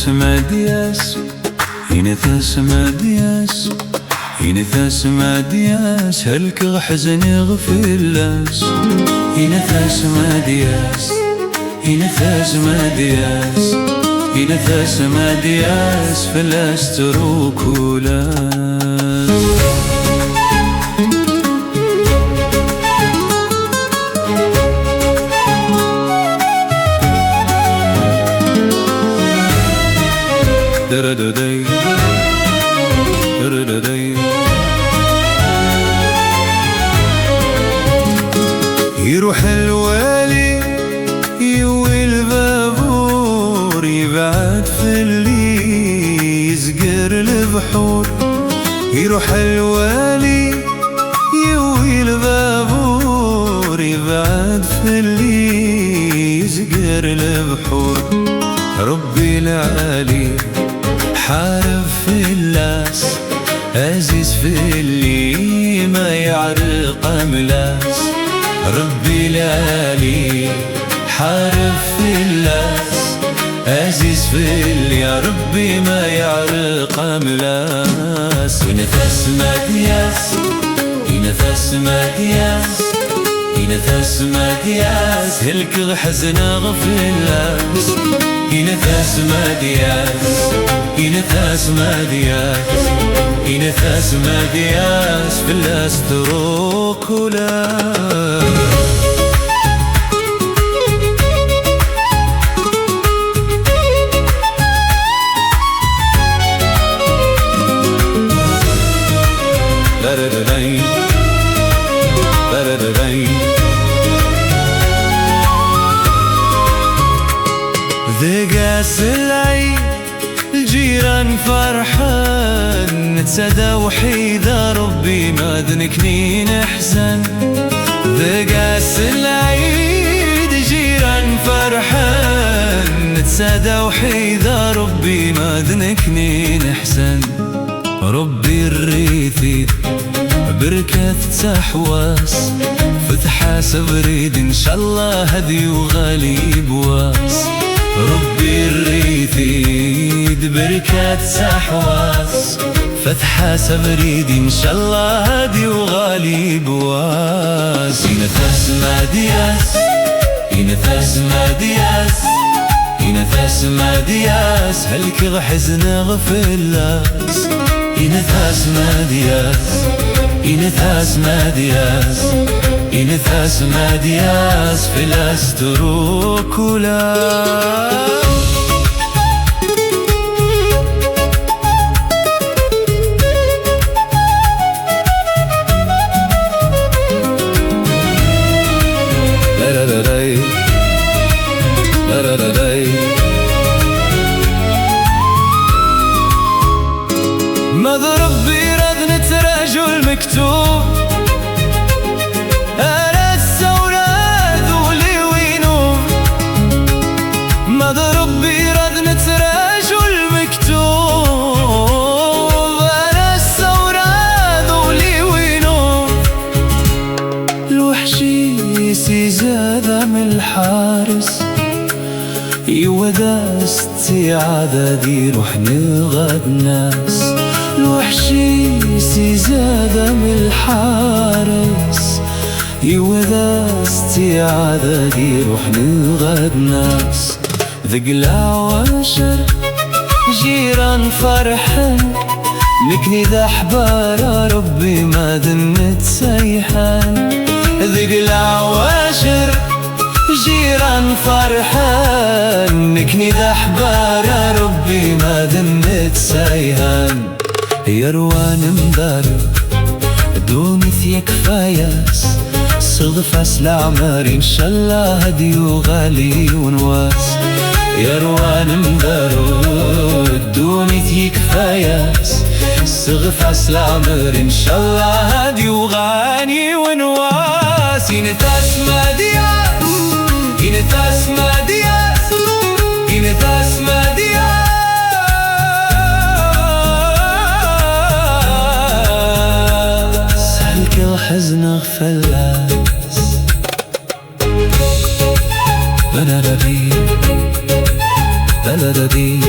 مدياس ينثاس مدياس ينثاس مدياس هلك حزن غفلاس ينثاس مدياس ينثاس مدياس ينثاس مدياس فلاس تروكولاس درددي درددي يروح الوالي يوي البابور يبعد في اللي يزقر البحور يروح الوالي يوي البابور يبعد في اللي يزقر البحور ربي العالي حارب في اللاس عزيز في اللي ما يعرق ملاس ربي العالي حارب في اللاس عزيز في اللي يا ربي ما يعرق ملاس ينثاس مدياس ينثاس مدياس ينثاس مدياس هلك حزن غفلاس ينثاس مدياس ينثاس مدياس ينثاس مدياس فلاس تروكولاس ذقاس العيد الجيران فرحان نتسدى وحيدة ربي ما ذنكني نحزن ذقاس العيد الجيران فرحان نتسدى وحيدة ربي ما ذنكني نحزن ربي الريثي بركة تحواس فتحة سبريد إن شاء الله هدي وغالي بواس ربي الريثيد بركة تحواس فتحة سبريد إن شاء الله هدي وغالي بواس ينثاس مدياس ينثاس مدياس ينثاس مدياس هلك حزن غفلاس ينثاس مدياس ينثاس مدياس ينثاس مدياس فلاس تروكولاس مضرب بردنة رجل مكتوب أنا السولاد ولي وينو مضرب بردنة رجل مكتوب أنا السولاد ولي وينو الوحشي سيزاد من الحارس يودا استعادة دي روح نغاد ناس الوحشي سيزاد من الحارس يودا استعادة دي روح نغاد ناس ذق العواشر جيران فرحان نكني ذا حبار ربي ما ذنت سيحان ذق العواشر جيران فرحان نكني ذا حبار ربي ما ذنت سيحان يا روان مدارو دون ثيك فاياس صغف العمر إن شاء الله هدي وغالي ونواس يا روان مدارو دون ثيك فاياس صغف العمر إن شاء الله هدي وغالي ونواس ينثاس مدياس ينثاس مدياس ينثاس مدياس حزن غفلاس بنا ربي بلدي